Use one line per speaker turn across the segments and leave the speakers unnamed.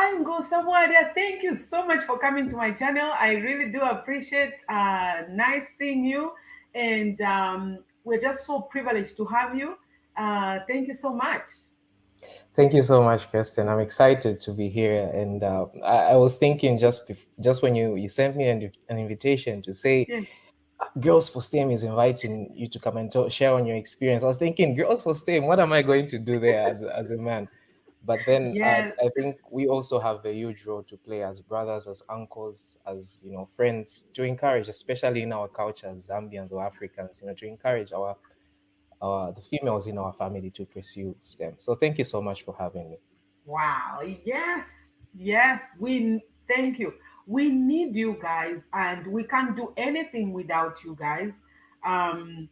I'm Go Samuadia. Thank you so much for coming to my channel. I really do appreciate. Nice seeing you, and we're just so privileged to have you. Thank you so much.
Thank you so much, Kirsten. I'm excited to be here. And I was thinking just when you sent me an invitation to say
Yes,
Girls for STEM is inviting you to come and share on your experience. I was thinking, Girls for STEM, what am I going to do there as a man? But then
yes,
I think we also have a huge role to play as brothers, as uncles, as friends, to encourage, especially in our culture as Zambians or Africans, to encourage the females in our family to pursue STEM. So thank you so much for having me.
wow, yes, yes. We thank you. We need you guys, and we can't do anything without you guys. Um,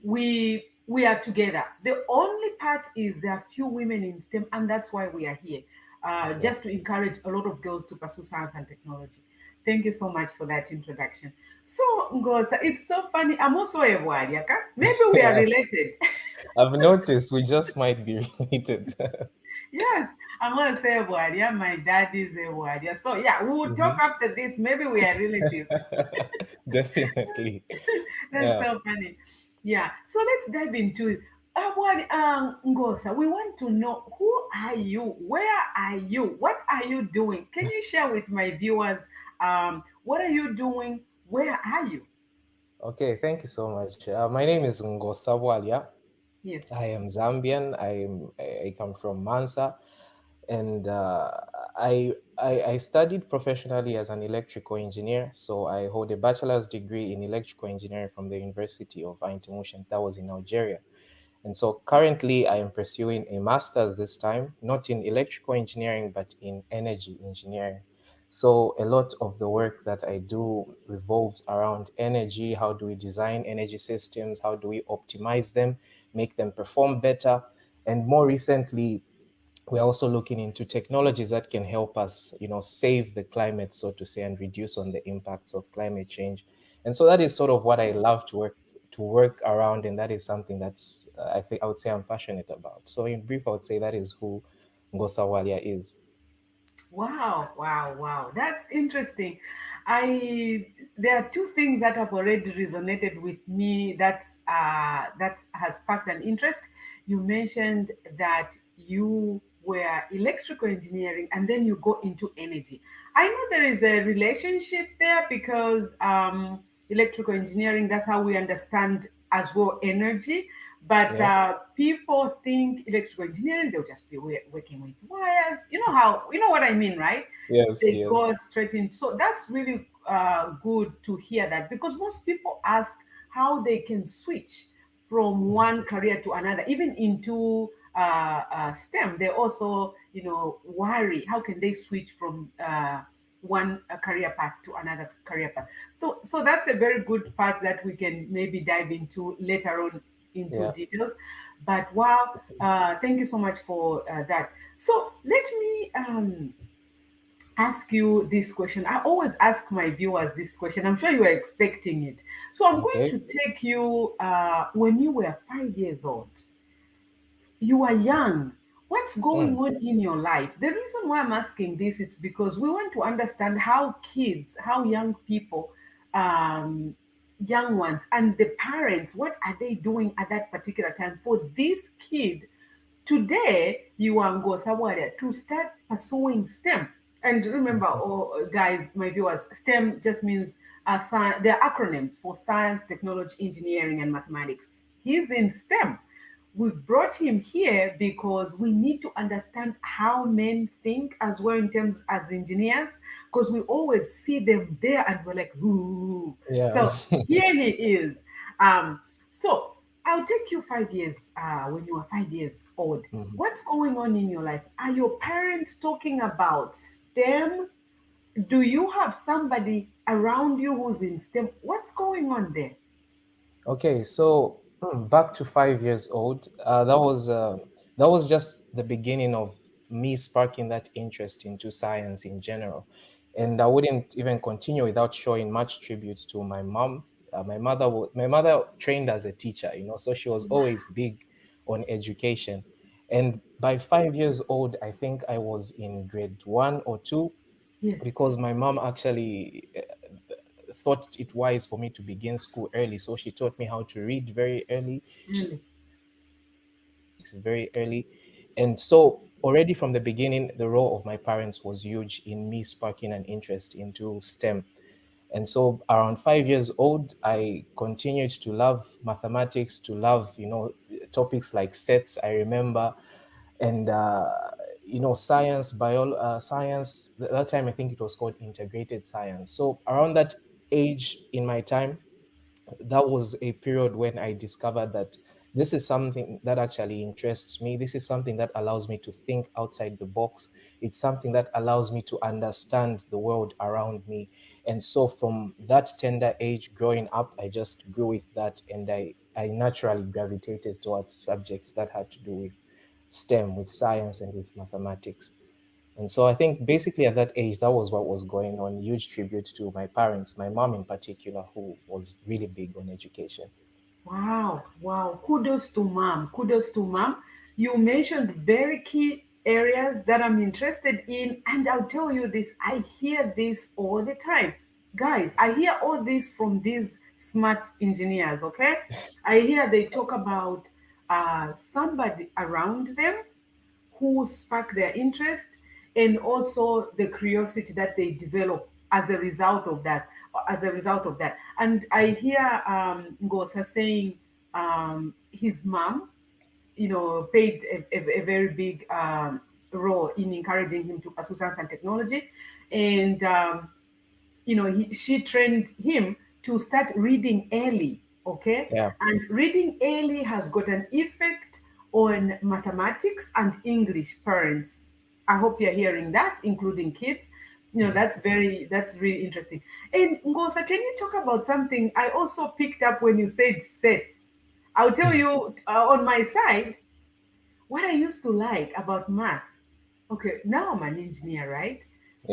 we are together. The only part is there are few women in STEM, and that's why we are here, just to
Exactly.
encourage a lot of girls to pursue science and technology. Thank you so much for that introduction. So, Ngosa, it's so funny. I'm also a Wadiaka. Maybe we are
Yeah,
related.
I've noticed we just might be related.
Yes, I'm gonna say a Wadia. My dad is a Wadia. So yeah, we will talk
Mhm.
after this. Maybe we are relatives.
Definitely.
That's
Yeah.
so funny. Yeah. So let's dive into it. What, Ngosa, we want to know, who are you? Where are you? What are you doing? Can you share with my viewers? What are you doing? Where are you?
Okay, thank you so much. My name is Ngosabwalia.
Yes.
I am Zambian. I come from Mansa, and I studied professionally as an electrical engineer. So I hold a bachelor's degree in electrical engineering from the University of Aintimushan. That was in Algeria. And so currently I am pursuing a master's this time, not in electrical engineering, but in energy engineering. So a lot of the work that I do revolves around energy. How do we design energy systems? How do we optimize them, make them perform better? And more recently, we're also looking into technologies that can help us, save the climate, so to say, and reduce on the impacts of climate change. And so that is sort of what I love to work around, and that is something that's I think I would say I'm passionate about. So in brief, I would say that is who Ngosawalia is.
Wow, wow, wow. That's interesting. I There are two things that have already resonated with me that has sparked an interest. You mentioned that you were electrical engineering and then you go into energy. I know there is a relationship there because electrical engineering, that's how we understand as well energy. But
Yeah.
people think electrical engineering, they'll just be working with wires. You know what I mean, right?
Yes.
They
Yes.
go straight in. So that's really good to hear that, because most people ask how they can switch from one career to another, even into STEM. They also, worry how can they switch from one career path to another career path. So that's a very good part that we can maybe dive into later on into
Yeah.
details. But wow, thank you so much for that. So let me ask you this question. I always ask my viewers this question. I'm sure you are expecting it. So I'm going
Okay.
to take you when you were 5 years old. You are young. What's going
Mm.
on in your life? The reason why I'm asking this is because we want to understand how kids, how young people, um, young ones, and the parents, what are they doing at that particular time for this kid today? You are go somewhere to start pursuing STEM. And remember, oh, guys, my viewers, STEM just means they're acronyms for science, technology, engineering, and mathematics. He's in STEM. We've brought him here because we need to understand how men think as well in terms as engineers, because we always see them there and we're like, ooh.
Yeah.
So here he is. So I'll take you 5 years, when you were 5 years old.
Mhm.
What's going on in your life? Are your parents talking about STEM? Do you have somebody around you who's in STEM? What's going on there?
Okay, so back to 5 years old. That was just the beginning of me sparking that interest into science in general, and I wouldn't even continue without showing much tribute to my mom. My mother trained as a teacher, so she was always big on education, And by 5 years old, I think I was in grade 1 or 2,
Yes,
because my mom actually thought it wise for me to begin school early. So she taught me how to read very early. She
really.
mathematics very early. And so already from the beginning, the role of my parents was huge in me sparking an interest into STEM. And so around 5 years old, I continued to love mathematics, to love, topics like sets, I remember, and, science, science. That time, I think it was called integrated science. So around that age in my time, that was a period when I discovered that this is something that actually interests me. This is something that allows me to think outside the box. It's something that allows me to understand the world around me. And so from that tender age growing up, I just grew with that, and I naturally gravitated towards subjects that had to do with STEM, with science, and with mathematics. And so I think basically at that age, that was what was going on. Huge tribute to my parents, my mom in particular, who was really big on education.
Wow, wow. Kudos to mom. Kudos to mom. You mentioned very key areas that I'm interested in, and I'll tell you this, I hear this all the time. Guys, I hear all this from these smart engineers, okay? I hear they talk about somebody around them who spark their interest, and also the curiosity that they develop as a result of that, and I hear Ngosa saying his mom, played a very big role in encouraging him to pursue science and technology, and she trained him to start reading early, okay?
Yeah.
And reading early has got an effect on mathematics and English parents. I hope you're hearing that, including kids.
Mhm.
That's really interesting. And Ngosa, can you talk about something I also picked up when you said sets? I'll tell you, on my side, what I used to like about math. Okay, now I'm an engineer, right?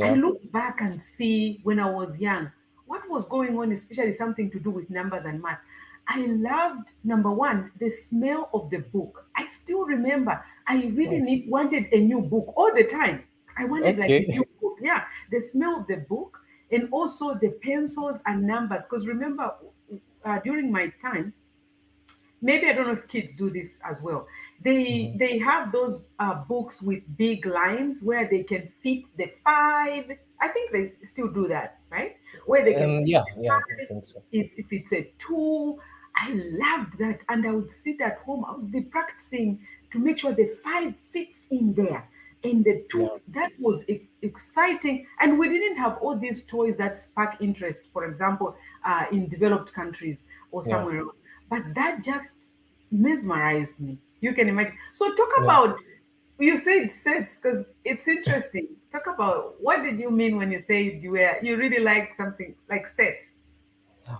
I
Yeah.
look back and see when I was young, what was going on, especially something to do with numbers and math. I loved, number one, the smell of the book. I still remember I really
Oh,
wanted a new book all the time. I wanted like a
okay.
new book. Yeah, the smell of the book, and also the pencils and numbers. Because remember, during my time, maybe I don't know if kids do this as well. They
Mhm.
they have those books with big lines where they can fit the five. I think they still do that, right? Where they can fit
Yeah,
the
yeah, I
five.
think so.
If it's a two, I loved that, and I would sit at home. I would be practicing to make sure the five fits in there, and the two,
Yeah,
that was exciting. And we didn't have all these toys that spark interest, for example, in developed countries or
yeah,
somewhere else, but that just mesmerized me. You can imagine. So talk
yeah.
about, you said sets because it's interesting. Talk about, what did you mean when you said you really like something like sets?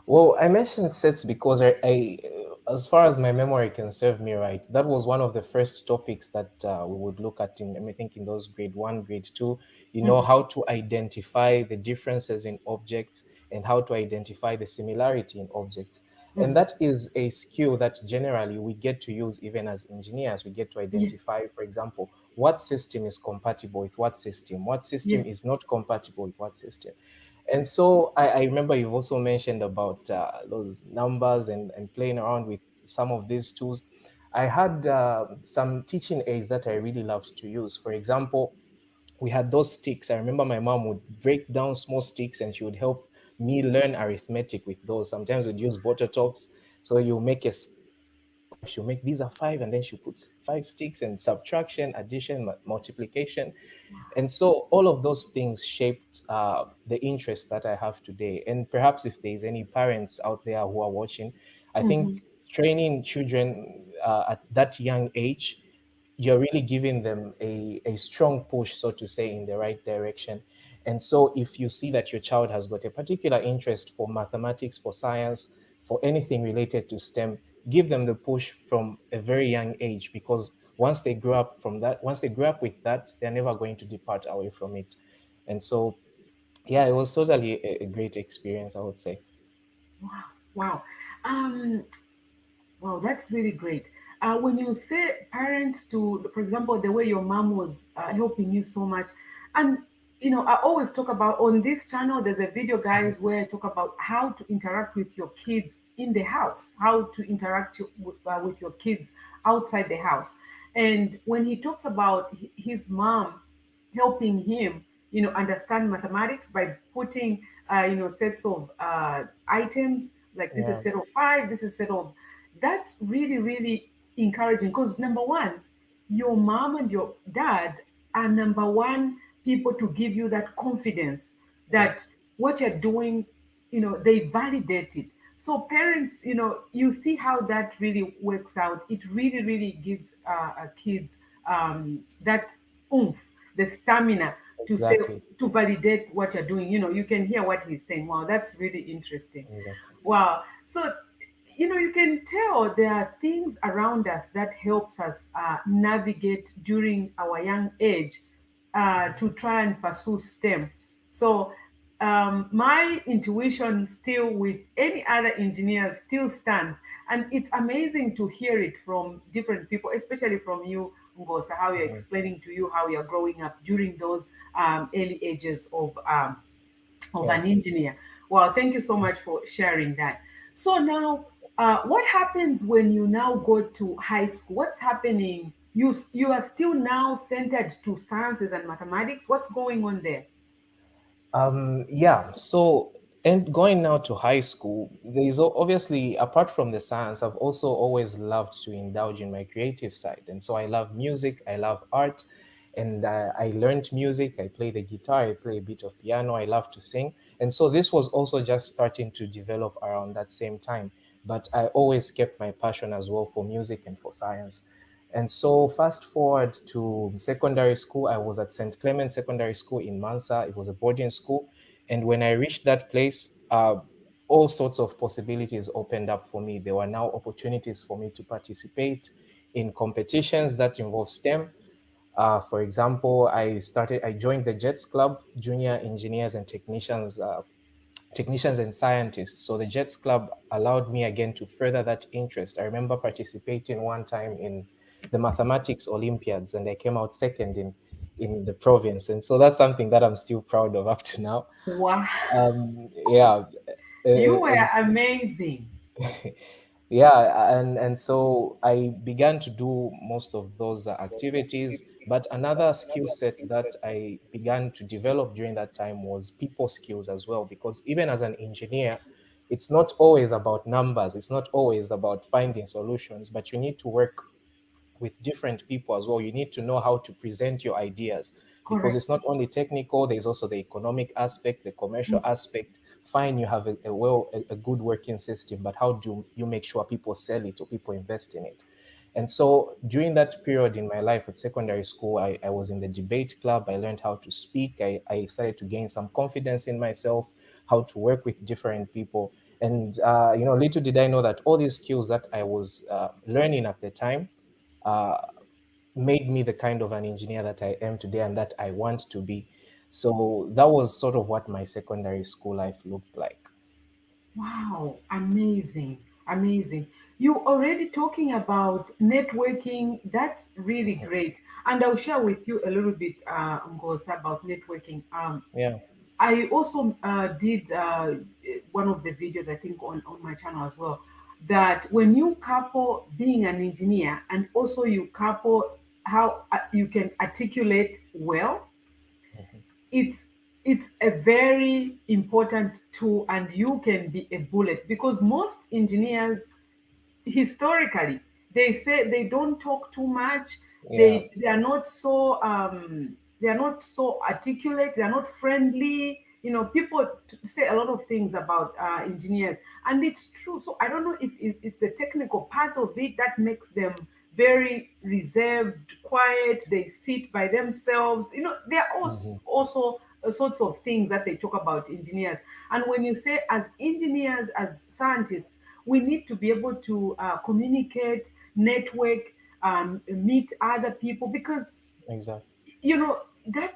Well, I mentioned sets because as far as my memory can serve me right, that was one of the first topics that we would look at in, I think, in those grade 1, grade 2,
Mhm.
how to identify the differences in objects and how to identify the similarity in objects. And
Mhm.
that is a skill that generally we get to use even as engineers. We get to
Yes,
identify, for example, what system is compatible with what system
yes.
is not compatible with what system. And so I remember you've also mentioned about those numbers and playing around with some of these tools. I had some teaching aids that I really loved to use. For example, we had those sticks. I remember my mom would break down small sticks and she would help me learn arithmetic with those. Sometimes we'd use bottle tops. So you make a five, she'll make these are five, and then she'll put five sticks and subtraction, addition, multiplication. And so all of those things shaped the interest that I have today. And perhaps if there's any parents out there who are watching, I
Hmm.
think training children at that young age, you're really giving them a strong push, so to say, in the right direction. And so if you see that your child has got a particular interest for mathematics, for science, for anything related to STEM, give them the push from a very young age, because once they grow up with that, they're never going to depart away from it. And so, yeah, it was totally a great experience, I would say.
Wow, wow. Um, wow, that's really great. when you say parents to, for example, the way your mom was helping you so much, and I always talk about on this channel. There's a video,
Mhm.
guys, where I talk about how to interact with your kids in the house, how to interact with your kids outside the house. And when he talks about his mom helping him, understand mathematics by putting, sets of items, like this is
Yeah,
set of five, this is set of, that's really, really encouraging, because number one, your mom and your dad are number one people to give you that confidence that
yes,
what you're doing, they validate it. So parents, you see how that really works out. It really, really gives kids that oomph, the stamina to say,
exactly,
to validate what you're doing. You can hear what he's saying. Wow, that's really interesting.
exactly.
Wow. So, you can tell there are things around us that helps us navigate during our young age
Mhm.
to try and pursue STEM. So, my intuition still with any other engineers still stands. And it's amazing to hear it from different people, especially from you, Ngosa, how you're
Mhm.
explaining to you how you're growing up during those early ages of
Yeah.
an engineer. Wow, thank you so much for sharing that. So now, what happens when you now go to high school? What's happening? You are still now centered to sciences and mathematics. What's going on there?
Yeah. So, and going now to high school, obviously, apart from the science, I've also always loved to indulge in my creative side. And so I love music, I love art, and I learned music. I play the guitar, I play a bit of piano, I love to sing. And so this was also just starting to develop around that same time. But I always kept my passion as well for music and for science. And so, fast forward to secondary school, I was at St. Clement Secondary School in Mansa. It was a boarding school. And when I reached that place, all sorts of possibilities opened up for me. There were now opportunities for me to participate in competitions that involve STEM. For example, I joined the JETS Club, Junior Engineers and Technicians and Scientists. So the JETS Club allowed me again to further that interest. I remember participating one time in the mathematics Olympiads, and I came out second in the province. And so that's something that I'm still proud of up to now.
Wow,
Yeah,
you were
and
amazing.
yeah, and so I began to do most of those activities. But another skill set that I began to develop during that time was people skills as well, because even as an engineer, it's not always about numbers, it's not always about finding solutions, but you need to work with different people as well. You need to know how to present your ideas, because
Correct.
it's not only technical, there's also the economic aspect, the commercial aspect. Fine, you have a good working system, but how do you make sure people sell it or people invest in it? And so during that period in my life at secondary school, I was in the debate club. I learned how to speak. I started to gain some confidence in myself, how to work with different people. And, little did I know that all these skills that I was learning at the time uh, made me the kind of an engineer that I am today and that I want to be. So that was sort of what my secondary school life looked like.
Wow, amazing, amazing. You already talking about networking. That's really
Mhm.
great. And I'll share with you a little bit, Ngozi, about networking.
Yeah.
I also did one of the videos, I think, on my channel as well, that when you couple being an engineer and also you couple how you can articulate well,
Mhm.
it's it's a very important tool, and you can be a bullet, because most engineers historically, they say they don't talk too much.
Yeah.
They are not so they are not so articulate, they are not friendly. People say a lot of things about engineers, and it's true. So I don't know if it's the technical part of it that makes them very reserved, quiet. They sit by themselves. There are
Mhm.
also sorts of things that they talk about engineers. And when you say, as engineers, as scientists, we need to be able to communicate, network, meet other people, because
Exactly.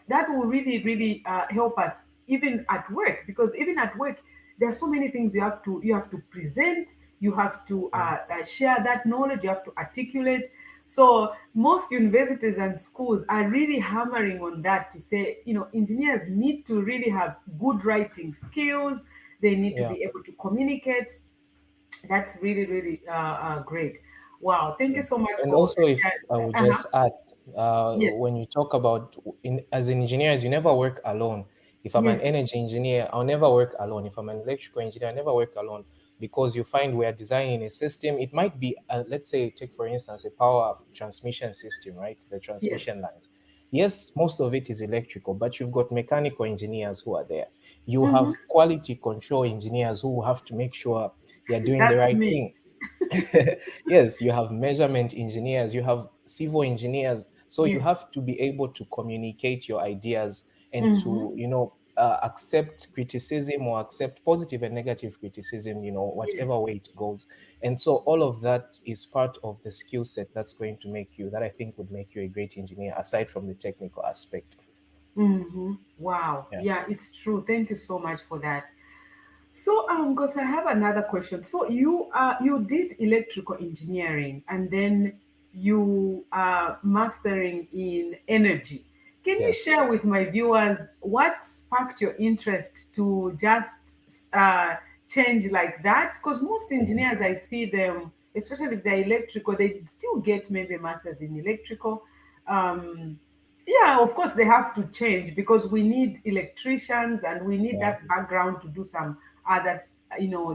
that will really, really help us even at work. Because even at work, there are so many things you have to present, you have to
mm,
share that knowledge, you have to articulate. So most universities and schools are really hammering on that to say, engineers need to really have good writing skills, they need to
yeah.
be able to communicate. That's really, really great. Wow, thank you
Yeah.
so much
And
for
also, if I
sharing.
would just add,
Yes,
when you talk about as engineers, you never work alone. If I'm an
yes,
energy engineer, I'll never work alone. If I'm an electrical engineer, I never work alone because you find we are designing a system. It might be, let's say, take for instance, a power transmission system, right? The
yes.
transmission lines. Yes, most of it is electrical, but you've got mechanical engineers who are there. You
Hmm.
have quality control engineers who have to make sure you're doing the
That's
right
me.
thing. Yes, you have measurement engineers, you have civil engineers. So you
Yes.
have to be able to communicate your ideas and
Hmm.
to, accept criticism or accept positive and negative criticism, whatever
Yes.
way it goes. And so all of that is part of the skill set that I think would make you a great engineer, aside from the technical aspect.
Wow.
Yeah.
Yeah, it's true. Thank you so much for that. So, because I have another question. So you did electrical engineering and then you are mastering in energy. Can you
Yes.
share with my viewers what sparked your interest to just change like that? Because most
Mhm.
engineers, I see them, especially if they're electrical, they still get maybe a master's in electrical. Um, yeah, of course they have to change because we need electricians and we need
Yeah.
that background to do some other,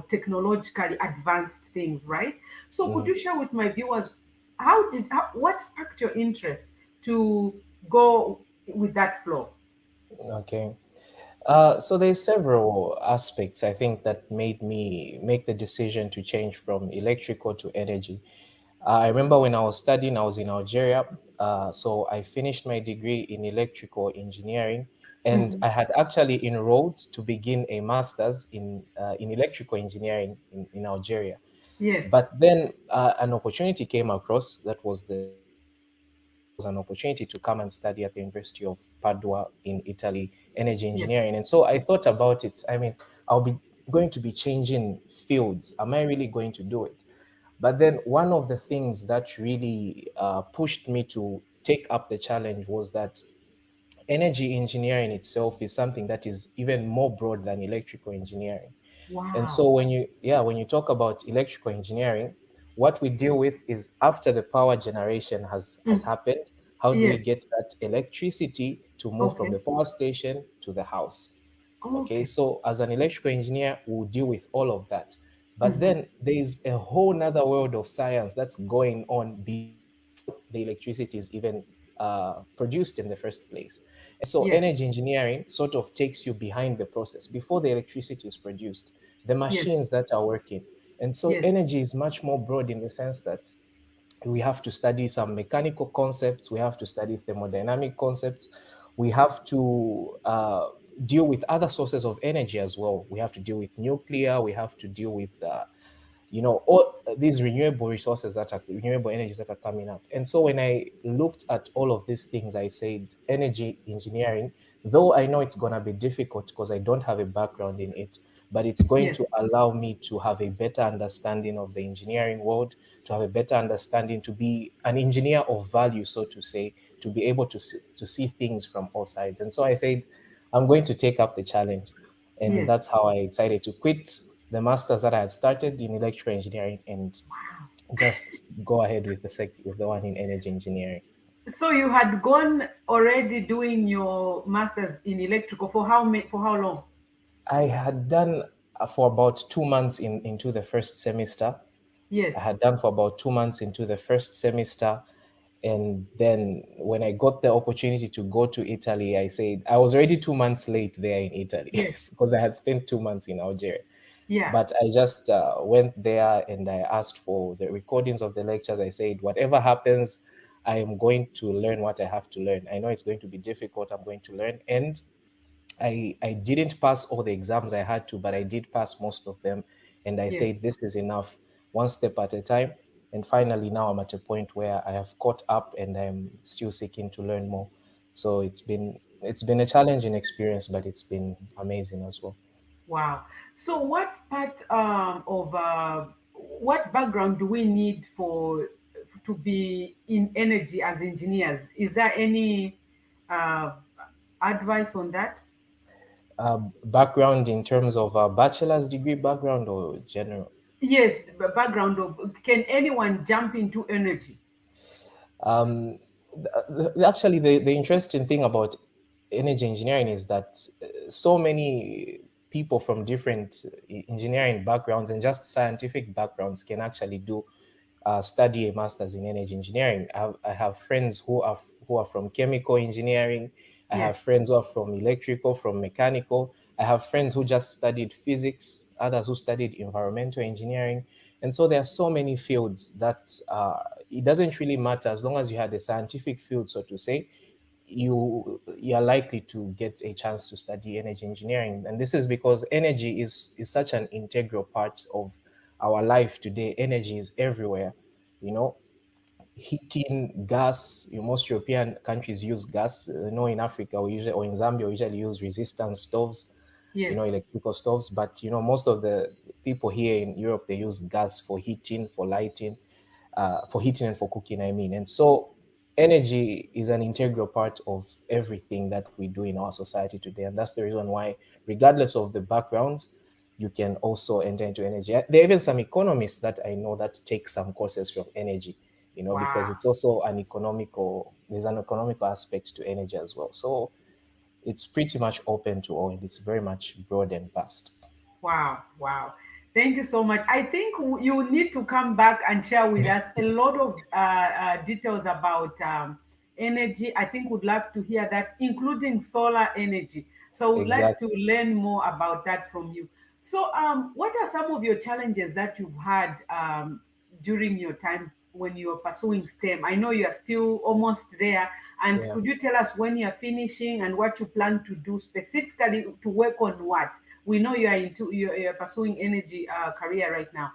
technologically advanced things, right? So could
Mhm.
you share with my viewers what sparked your interest to go with that flow?
Okay. So there's several aspects I think that made me make the decision to change from electrical to energy. I remember when I was studying, I was in Algeria. So I finished my degree in electrical engineering, and
Hmm.
I had actually enrolled to begin a master's in electrical engineering in Algeria.
Yes.
But then an opportunity came across that was there was an opportunity to come and study at the University of Padua in Italy, energy
Yes.
engineering. And so I thought about it. I mean, I'll be going to be changing fields. Am I really going to do it? But then one of the things that really pushed me to take up the challenge was that energy engineering itself is something that is even more broad than electrical engineering. And
Wow.
so when you talk about electrical engineering, what we deal with is after the power generation has
Mm.
happened, how do we
Yes.
get that electricity to move from
Okay.
the power station to the house? Okay,
Okay.
so as an electrical engineer, we'll deal with all of that. But
Hmm.
then there's a whole nother world of science that's going on before the electricity is even produced in the first place. And so
Yes.
energy engineering sort of takes you behind the process before the electricity is produced, the
Yes.
machines that are working. And so
Yes.
energy is much more broad in the sense that we have to study some mechanical concepts, we have to study thermodynamic concepts, we have to deal with other sources of energy as well. We have to deal with nuclear, we have to deal with all these renewable energies that are coming up. And so when I looked at all of these things, I said energy engineering, though I know it's going to be difficult because I don't have a background in it, but it's going
Yes.
to allow me to have a better understanding of the engineering world, to have a better understanding, to be an engineer of value, so to say, to be able to see things from all sides. And so I said, I'm going to take up the challenge. And
Yes.
that's how I decided to quit the masters that I had started in electrical engineering and just go ahead with with the one in energy engineering.
So you had gone already doing your masters in electrical for how long?
I had done for about 2 months into the first semester. I
Yes.
had done for about 2 months into the first semester. And then when I got the opportunity to go to Italy, I said I was already 2 months late there in Italy
Yes.
because I had spent 2 months in Algeria.
Yeah.
But I just went there and I asked for the recordings of the lectures. I said, whatever happens, I am going to learn what I have to learn. I know it's going to be difficult. I'm going to learn. And I didn't pass all the exams I had to, but I did pass most of them. And I said,
Yes.
this is enough, one step at a time. And finally, now I'm at a point where I have caught up and I'm still seeking to learn more. So it's been a challenging experience, but it's been amazing as well.
Wow. So what part of what background do we need for to be in energy as engineers? Is there any uh, advice on that?
Background in terms of a bachelor's degree background or general?
Yes, the background of, can anyone jump into energy?
Um, Actually, the interesting thing about energy engineering is that so many people from different engineering backgrounds and just scientific backgrounds can actually do study a master's in energy engineering. I have friends who are from chemical engineering. I have
Yes,
friends who are from electrical, from mechanical. I have friends who just studied physics, others who studied environmental engineering. And so there are so many fields that it doesn't really matter as long as you had a scientific field, so to say, you are likely to get a chance to study energy engineering. And this is because energy is such an integral part of our life today. Energy is everywhere, you know. Heating, gas, most European countries use gas. In Africa we usually, or in Zambia, we usually use resistance stoves,
yes,
electrical stoves. But most of the people here in Europe, they use gas for heating, for heating and for cooking, I mean. And so energy is an integral part of everything that we do in our society today. And that's the reason why, regardless of the backgrounds, you can also enter into energy. There are even some economists that I know that take some courses from energy, because
wow.
it's also there's an economical aspect to energy as well. So it's pretty much open to all, and it's very much broad and vast.
Wow, wow. Thank you so much. I think you need to come back and share with us a lot of details about energy. I think would love to hear that, including solar energy. So would like to
Exactly.
learn more about that from you. So, what are some of your challenges that you've had during your time when you are pursuing STEM? I know you are still almost there. And
Yeah.
could you tell us when you're finishing and what you plan to do specifically to work on what? We know you're pursuing energy career right now.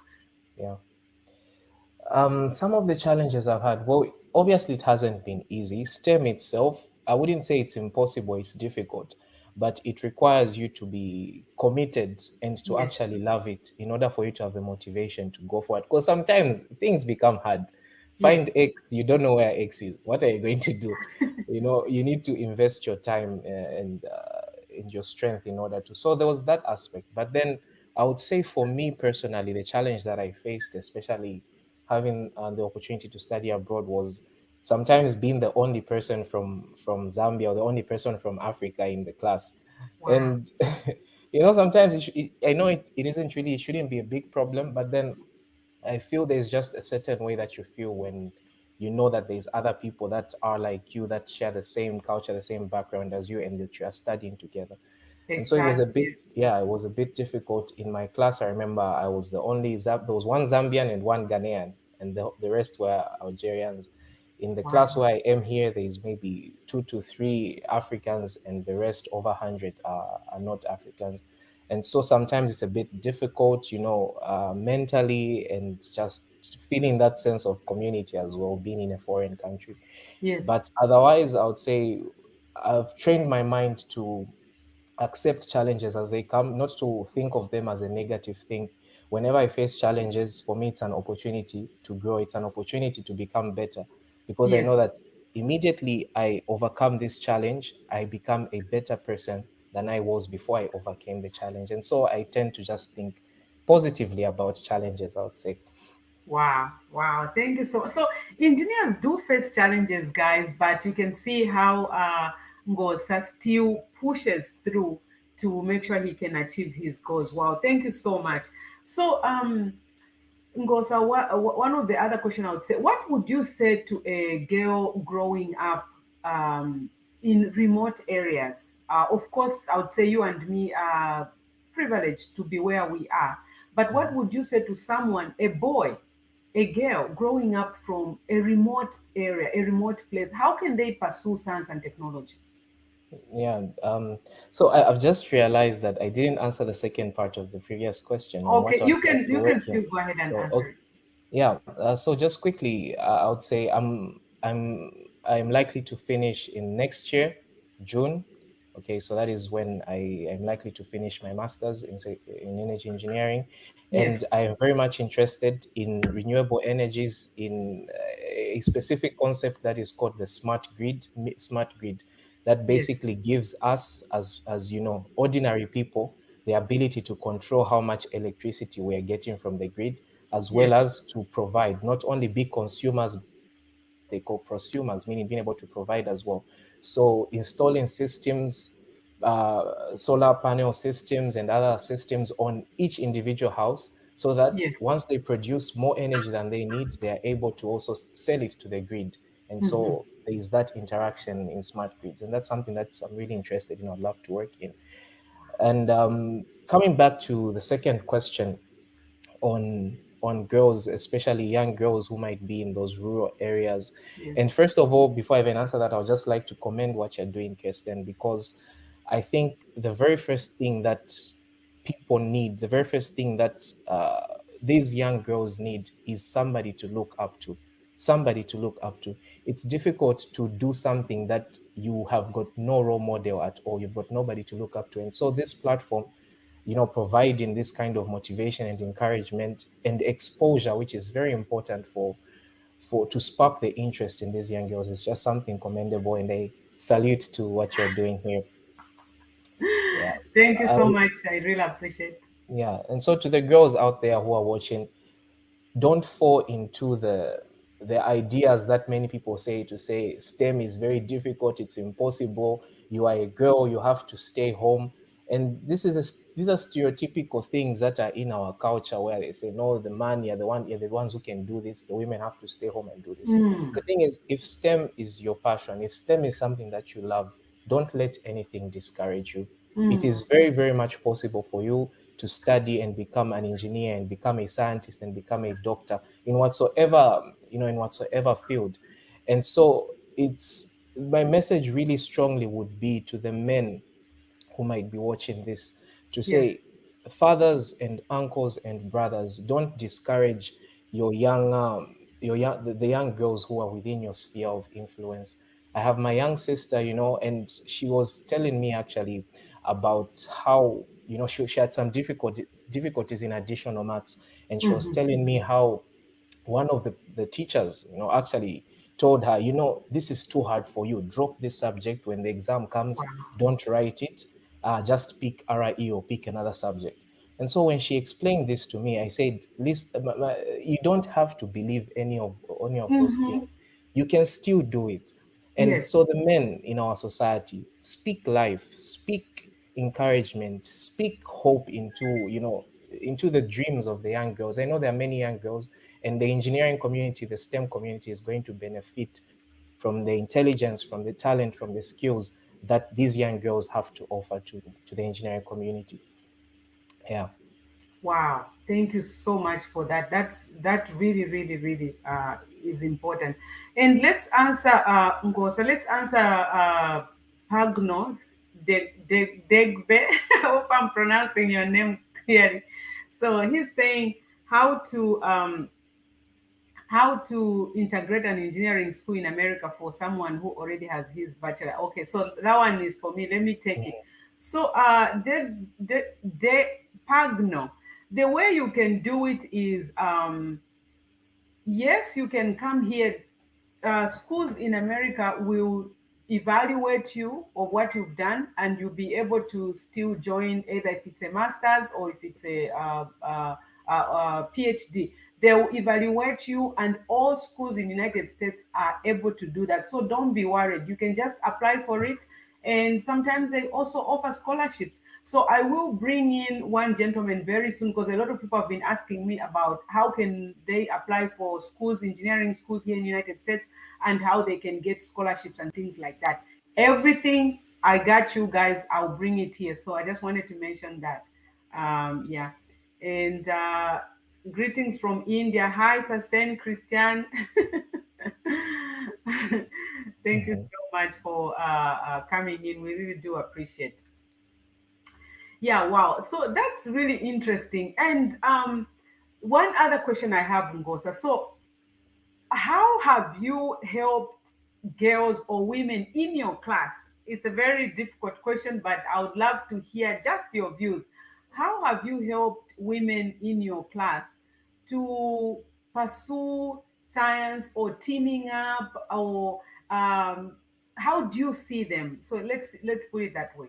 Yeah. Some of the challenges I've had, well, obviously it hasn't been easy. STEM itself, I wouldn't say it's impossible, it's difficult, but it requires you to be committed and to
Yes,
actually love it in order for you to have the motivation to go for it. Because sometimes things become hard.
yes,
Find X, you don't know where X is. What are you going to do? You need to invest your time and your strength in order to. So there was that aspect. But then I would say for me personally, the challenge that I faced, especially having the opportunity to study abroad, was sometimes being the only person from Zambia or the only person from Africa in the class.
wow,
And sometimes I know it isn't really, it shouldn't be a big problem, but then I feel there's just a certain way that you feel when you know that there's other people that are like you, that share the same culture, the same background as you, and that you are studying together. And so it was a
exactly,
bit,
yes,
yeah, it was a bit difficult in my class. I remember I was the only, there was one Zambian and one Ghanaian, and the rest were Algerians. In the class
wow,
where I am here, there's maybe 2 to 3 Africans, and the rest, over 100, are not Africans. And so sometimes it's a bit difficult, mentally, and just feeling that sense of community as well, being in a foreign country.
yes,
But otherwise, I would say I've trained my mind to accept challenges as they come, not to think of them as a negative thing. Whenever I face challenges, for me, it's an opportunity to grow, it's an opportunity to become better, because I know
yes.
that immediately I overcome this challenge, I become a better person than I was before I overcame the challenge. And so I tend to just think positively about challenges, I would say.
Wow, wow. Thank you so. So engineers do face challenges, guys, but you can see how Ngosa still pushes through to make sure he can achieve his goals. Wow, thank you so much. So Ngosa, one of the other question I would say, what would you say to a girl growing up in remote areas? Of course, I would say you and me are privileged to be where we are. But what
Mhm.
would you say to someone, a boy, a girl growing up from a remote area, a remote place? How can they pursue science and technology?
Yeah. So I've just realized that I didn't answer the second part of the previous question on what
Okay,
I would like to
you
work.
can
Yeah.
still go ahead and
So
answer it.
yeah. So just quickly, I would say I'm likely to finish in next year, June. Okay, so that is when I am likely to finish my master's in energy engineering, and
Yes.
I am very much interested in renewable energies, in a specific concept that is called the smart grid, that
Yes.
basically gives us, as you know, ordinary people, the ability to control how much electricity we are getting from the grid, as
Yes.
well as to provide, not only be consumers, but they call prosumers, meaning being able to provide as well. So installing systems, solar panel systems and other systems on each individual house, so that
Yes.
once they produce more energy than they need, they are able to also sell it to the grid. And
Hmm.
so there is that interaction in smart grids, and that's something that I'm really interested in. I'd love to work in. And coming back to the second question, on girls, especially young girls who might be in those rural areas.
Yes.
And first of all, before I even answer that, I'll just like to commend what you're doing, Kirsten, because I think the very first thing that people need, the very first thing that these young girls need is somebody to look up to. Somebody to look up to. It's difficult to do something that you have got no role model at all. You've got nobody to look up to. And so this platform, providing this kind of motivation and encouragement and exposure, which is very important for to spark the interest in these young girls, is just something commendable. And I salute to what you're doing here. Yeah.
Thank you so
I,
much. I really appreciate.
yeah. And so to the girls out there who are watching, don't fall into the ideas that many people say, to say STEM is very difficult, it's impossible, you are a girl, you have to stay home. And these are stereotypical things that are in our culture, where they say, no, the man, you're the ones who can do this, the women have to stay home and do this.
Mm,
The thing is, if STEM is your passion, if STEM is something that you love, don't let anything discourage you. It
mm,
is very, very much possible for you to study and become an engineer and become a scientist and become a doctor in whatsoever, in whatsoever field. And so it's my message really strongly would be to the men who might be watching this, to
yes.
say, fathers and uncles and brothers, don't discourage the young girls who are within your sphere of influence. I have my young sister, and she was telling me actually about how, she had some difficulties in additional maths, and she was
Hmm.
telling me how one of the teachers, actually told her, this is too hard for you. Drop this subject. When the exam comes,
Wow.
don't write it. Just pick RIE or pick another subject. And so when she explained this to me, I said, listen, you don't have to believe any of those
Hmm.
things. You can still do it. And
Yes.
so the men in our society, speak life, speak encouragement, speak hope into the dreams of the young girls. I know there are many young girls, and the engineering community, the STEM community, is going to benefit from the intelligence, from the talent, from the skills that these young girls have to offer to the engineering community. Yeah.
Wow, thank you so much for that. That really, really, really is important. And let's answer Ngosa. Let's answer Pagno Degbe. I hope I'm pronouncing your name clearly. So he's saying how to um, how to integrate an engineering school in America for someone who already has his bachelor. Okay, so that one is for me. Let me take it. So, de Pagno, the way you can do it is yes, you can come here. Schools in America will evaluate you of what you've done, and you'll be able to still join either if it's a master's or if it's a PhD. They will evaluate you, and all schools in the United States are able to do that. So don't be worried. You can just apply for it, and sometimes they also offer scholarships. So I will bring in one gentleman very soon, because a lot of people have been asking me about how can they apply for schools, engineering schools here in the United States, and how they can get scholarships and things like that. Everything I got you guys, I'll bring it here. So I just wanted to mention that. Yeah. And greetings from India. Hi, Sasen Christian. Thank you
Mhm.
so much for coming in. We really do appreciate. Yeah, wow. So that's really interesting. And one other question I have, Ngosa. So, how have you helped girls or women in your class? it's a very difficult question, but I would love to hear just your views. How have you helped women in your class to pursue science or teaming up, or um, how do you see them? So let's put it that way.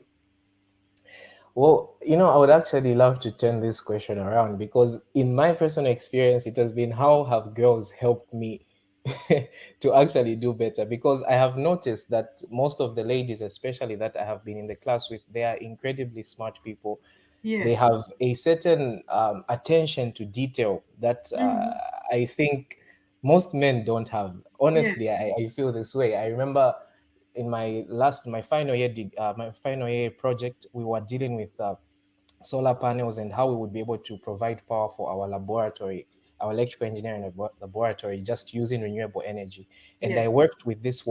Well, I would actually love to turn this question around because, in my personal experience, it has been how have girls helped me to actually do better. Because I have noticed that most of the ladies, especially that I have been in the class with, they are incredibly smart people. They
Yes.
have a certain attention to detail that
Hmm.
I think most men don't have.
Yes.
Honestly, I feel this way. I remember in my final year my final year project, we were dealing with solar panels and how we would be able to provide power for our laboratory, our electrical engineering laboratory, just using renewable energy. And I
Yes.
worked with this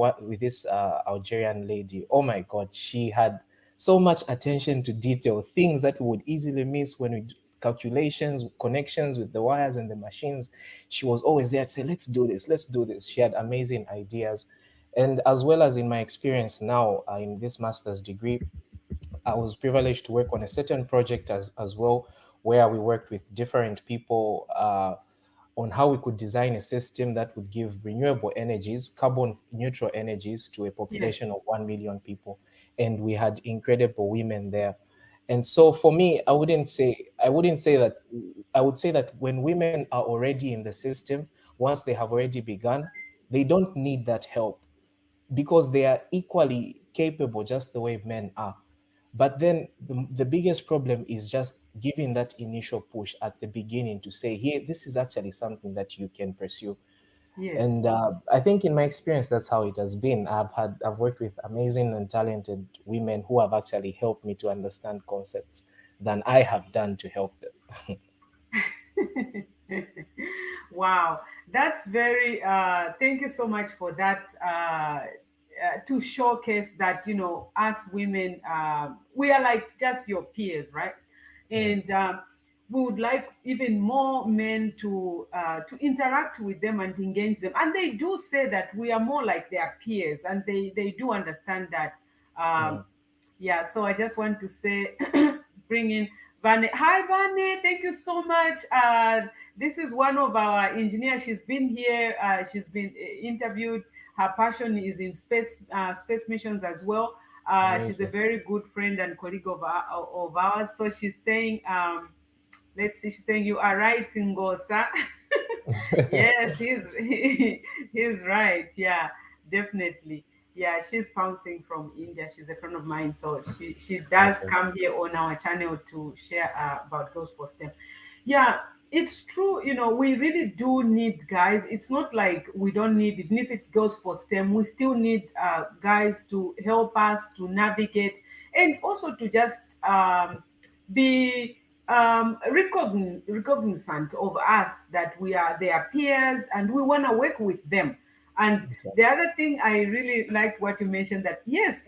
Algerian lady. Oh my God, she had so much attention to detail, things that we would easily miss when we do calculations, connections with the wires and the machines. She was always there to say, let's do this, let's do this. She had amazing ideas. And as well as in my experience now in this master's degree, I was privileged to work on a certain project as well, where we worked with different people on how we could design a system that would give renewable energies, carbon neutral energies, to a
Yes.
population of 1 million people. And we had incredible women there. And so for me, I wouldn't say that. I would say that when women are already in the system, once they have already begun, they don't need that help because they are equally capable, just the way men are. But then the biggest problem is just giving that initial push at the beginning to say, here, this is actually something that you can pursue.
Yes.
And I think in my experience, that's how it has been. I've worked with amazing and talented women who have actually helped me to understand concepts than I have done to help them.
Wow, that's very thank you so much for that, to showcase that, us women, we are like just your peers, right?
Mm,
And we would like even more men to interact with them and engage them, and they do say that we are more like their peers, and they do understand that. um,
mm.
yeah, so I just want to say, bring in Vane. Hi, Vane. Thank you so much. This is one of our engineers. She's been here. She's been interviewed. Her passion is in space missions as well. She's a
Amazing.
very good friend and colleague of ours. So she's saying, let's see, she's saying, you are right, Ngosa. Yes, he's right. Yeah, definitely. Yeah, she's bouncing from India. She's a friend of mine, so she does
Okay.
come here on our channel to share about Girls for STEM. Yeah, it's true. We really do need guys. It's not like we don't need, even if it's Girls for STEM, we still need guys to help us to navigate, and also to just be recognizant of us, that we are their peers and we want to work with them. And
Exactly.
the other thing I really liked what you mentioned, that yes,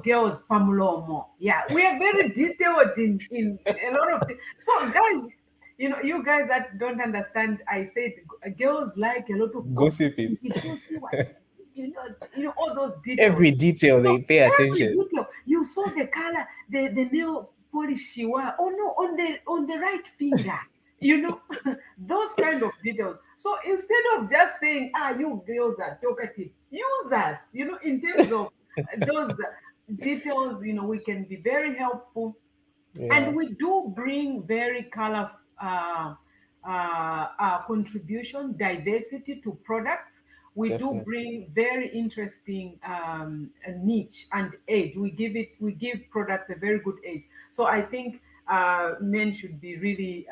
girls, Pamulomo, yeah, we are very detailed in a lot of things. So guys, you guys that don't understand, I said girls like a lot of gossip.
Gossiping.
Did you see what he did? All those details.
Every detail
So
they pay
every
attention.
detail, you saw the color, the nail polish she wore. Oh no, on the right finger. You know, those kind of details. So instead of just saying, you girls are talkative, use us. In terms of those details, we can be very helpful,
Yeah,
and we do bring very colorful contribution, diversity to products. We do
definitely.
bring very interesting niche and edge. We give products a very good edge. So I think men should be really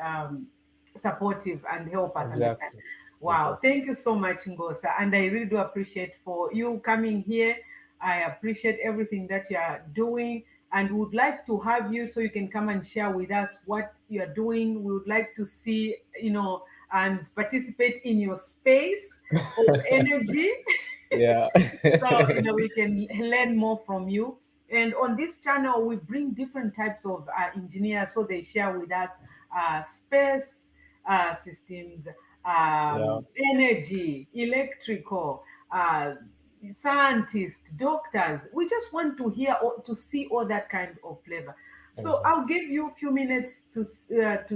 supportive and help us understand.
Exactly.
Wow,
Exactly.
thank you so much, Ngosa, and I really do appreciate for you coming here. I appreciate everything that you are doing, and would like to have you so you can come and share with us what you are doing. We would like to see, and participate in your space of energy.
Yeah.
So we can learn more from you. And on this channel we bring different types of engineers, so they share with us space systems,
Yeah.
energy, electrical, scientists, doctors. We just want to hear or to see all that kind of flavor. So
Exactly.
I'll give you a few minutes to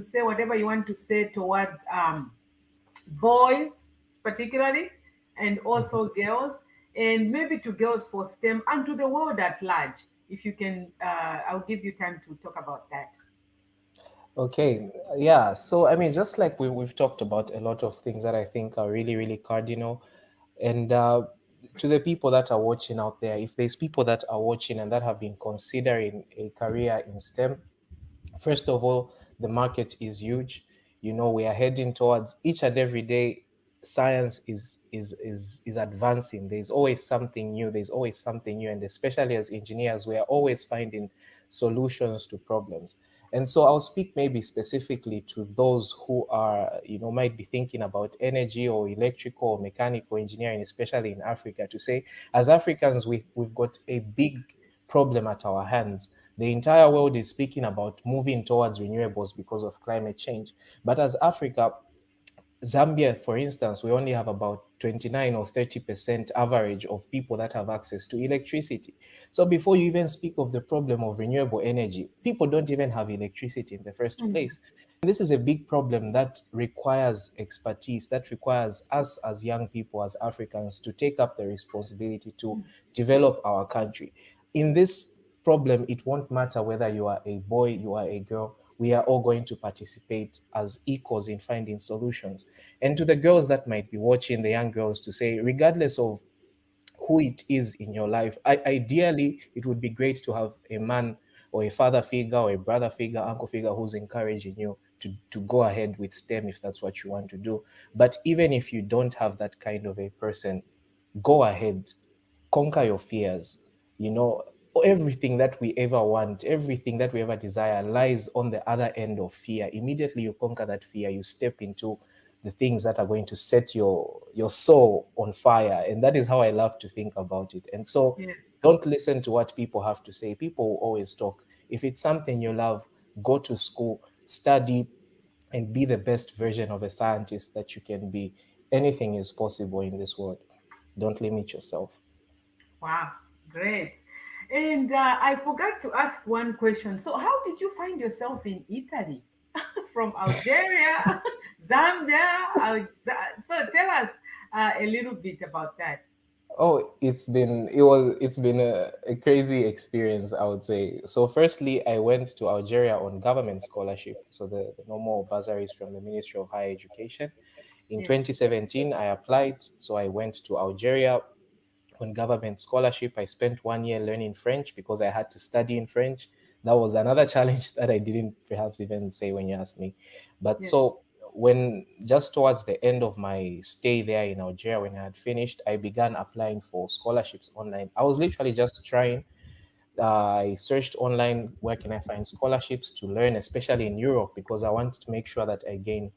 say whatever you want to say towards boys, particularly, and also girls, and maybe to girls for STEM and to the world at large. If you can, I'll give you time to talk about that.
Okay, yeah. So, I mean, just like we've talked about a lot of things that I think are really, really cardinal. And to the people that are watching out there, if there's people that are watching and that have been considering a career in STEM, first of all, the market is huge. You know, we are heading towards each and every day. Science is advancing. There's always something new. There's always something new, and especially as engineers, we are always finding solutions to problems. And so I'll speak maybe specifically to those who are, you know, might be thinking about energy or electrical or mechanical engineering, especially in Africa, to say, as Africans, we've got a big problem at our hands. The entire world is speaking about moving towards renewables because of climate change. But as Africa, Zambia, for instance, we only have about 29 or 30% average of people that have access to electricity. So before you even speak of the problem of renewable energy, people don't even have electricity in the first
Mm,
place. And this is a big problem that requires expertise, that requires us as young people, as Africans, to take up the responsibility to develop our country. In this problem, it won't matter whether you are a boy, you are a girl, we are all going to participate as equals in finding solutions. And to the girls that might be watching, the young girls, to say, regardless of who it is in your life, ideally, it would be great to have a man or a father figure or a brother figure, uncle figure who's encouraging you to go ahead with STEM if that's what you want to do. But even if you don't have that kind of a person, go ahead, conquer your fears. You know, everything that we ever want, everything that we ever desire lies on the other end of fear. Immediately you conquer that fear, you step into the things that are going to set your soul on fire. And that is how I love to think about it. And so
yeah.
don't listen to what people have to say. People will always talk. If it's something you love, go to school, study, and be the best version of a scientist that you can be. Anything is possible in this world. Don't limit yourself.
Wow, great. And I forgot to ask one question. So, how did you find yourself in Italy? From Algeria, Zambia. So, tell us a little bit about that.
Oh, it's been a crazy experience, I would say. So firstly, I went to Algeria on government scholarship, so the normal bursaries from the Ministry of Higher Education. In
Yes,
2017, I applied, so I went to Algeria on government scholarship. I spent 1 year learning French because I had to study in French. That was another challenge that I didn't perhaps even say when you asked me. But
yes,
so when just towards the end of my stay there in Algeria, when I had finished, I began applying for scholarships online. I was literally just trying. I searched online where can I find scholarships to learn, especially in Europe, because I wanted to make sure that I gain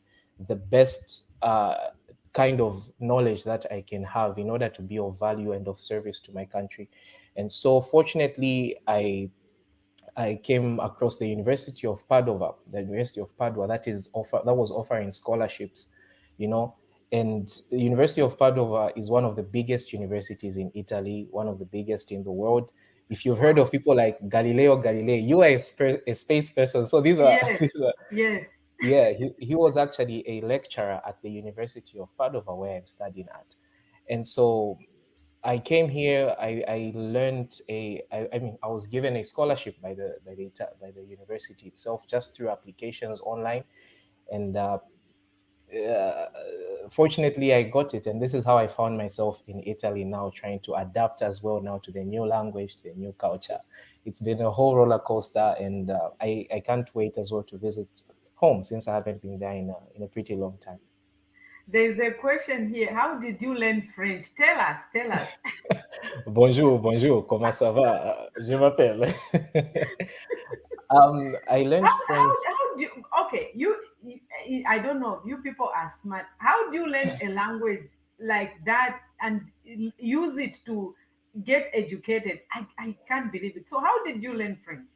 the best kind of knowledge that I can have in order to be of value and of service to my country. And so, fortunately, I came across the University of Padova, the University of Padua that was offering scholarships, you know. And the University of Padova is one of the biggest universities in Italy, one of the biggest in the world. If you've heard
wow.
of people like Galileo Galilei, you are a space person. So these are
Yes,
these are
yes.
yeah, he was actually a lecturer at the University of Padova where I'm studying at. And so I came here. I learned I mean, I was given a scholarship by the university itself just through applications online, and fortunately I got it. And this is how I found myself in Italy now, trying to adapt as well now to the new language, to the new culture. It's been a whole roller coaster, and I can't wait as well to visit home since I haven't been there in a pretty long time.
There's a question here. How did you learn French? Tell us, tell us.
Bonjour, bonjour, comment ça va? Je m'appelle. I learned French.
How do you, okay, I don't know, you people are smart. How do you learn a language like that and use it to get educated? I can't believe it. So, how did you learn French?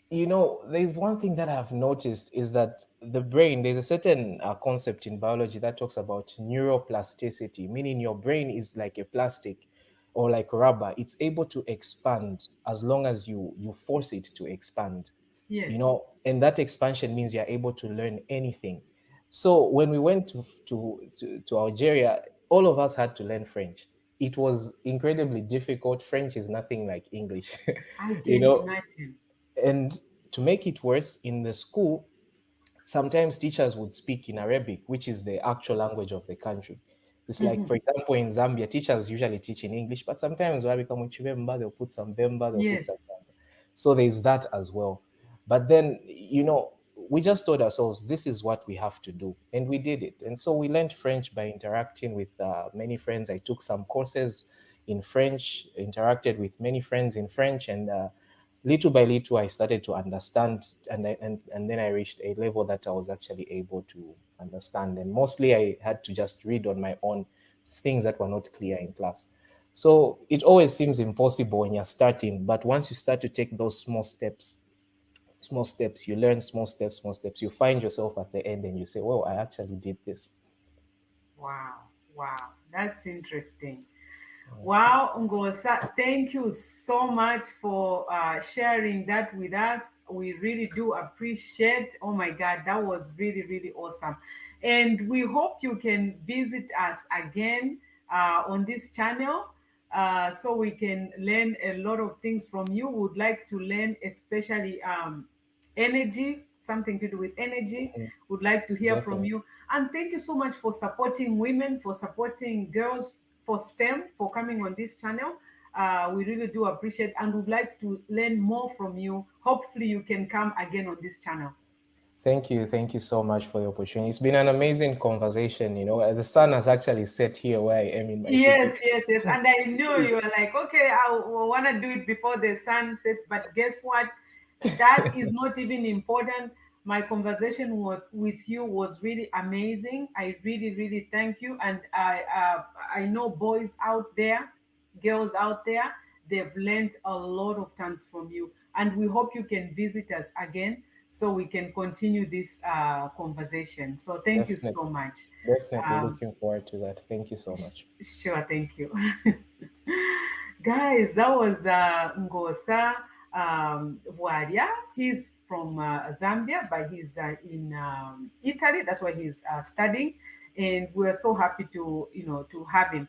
You know, there's one thing that I've noticed is that the brain, there's a certain concept in biology that talks about neuroplasticity, meaning your brain is like a plastic. or like rubber, it's able to expand as long as you force it to expand,
Yes.
and that expansion means you're able to learn anything. So when we went to Algeria, all of us had to learn French. It was incredibly difficult. French is nothing like English.
I
you
can
know
imagine.
and to make it worse, in the school, sometimes teachers would speak in Arabic, which is the actual language of the country. It's like, for example, in Zambia, teachers usually teach in English, but sometimes where become Chibemba, they'll put some Bemba, they'll put
Yes.
some Bamba. So there's that as well. But then, we just told ourselves this is what we have to do, and we did it. And so we learned French by interacting with many friends. I took some courses in French, interacted with many friends in French, and little by little I started to understand, and then I reached a level that I was actually able to understand. And mostly I had to just read on my own things that were not clear in class. So it always seems impossible when you're starting, but once you start to take those small steps, you learn small steps, you find yourself at the end and you say, well, I actually did this.
Wow. Wow. That's interesting. Wow, Ngosa, thank you so much for sharing that with us. We really do appreciate. Oh my God, that was really, really awesome. And we hope you can visit us again on this channel so we can learn a lot of things from you. Would like to learn, especially energy, something to do with energy.
Mhm.
Would like to hear from
Definitely.
you. And thank you so much for supporting women, for supporting girls, for STEM, for coming on this channel. We really do appreciate and would like to learn more from you. Hopefully, you can come again on this channel.
Thank you so much for the opportunity. It's been an amazing conversation. The sun has actually set here where I am in my city.
Yes, yes, yes. And I know you are like, okay, I want to do it before the sun sets. But guess what? That is not even important. My conversation with you was really amazing. I really, really thank you. And I know boys out there, girls out there, they've learned a lot of things from you. And we hope you can visit us again so we can continue this conversation. So thank you so
Definitely.
much.
Definitely
Um,
looking forward to that. Thank you so much.
Sure, thank you. Guys, that was Ngosa Bwaria. He's from Zambia, but he's in Italy. That's why he's studying, and we're so happy to to have him.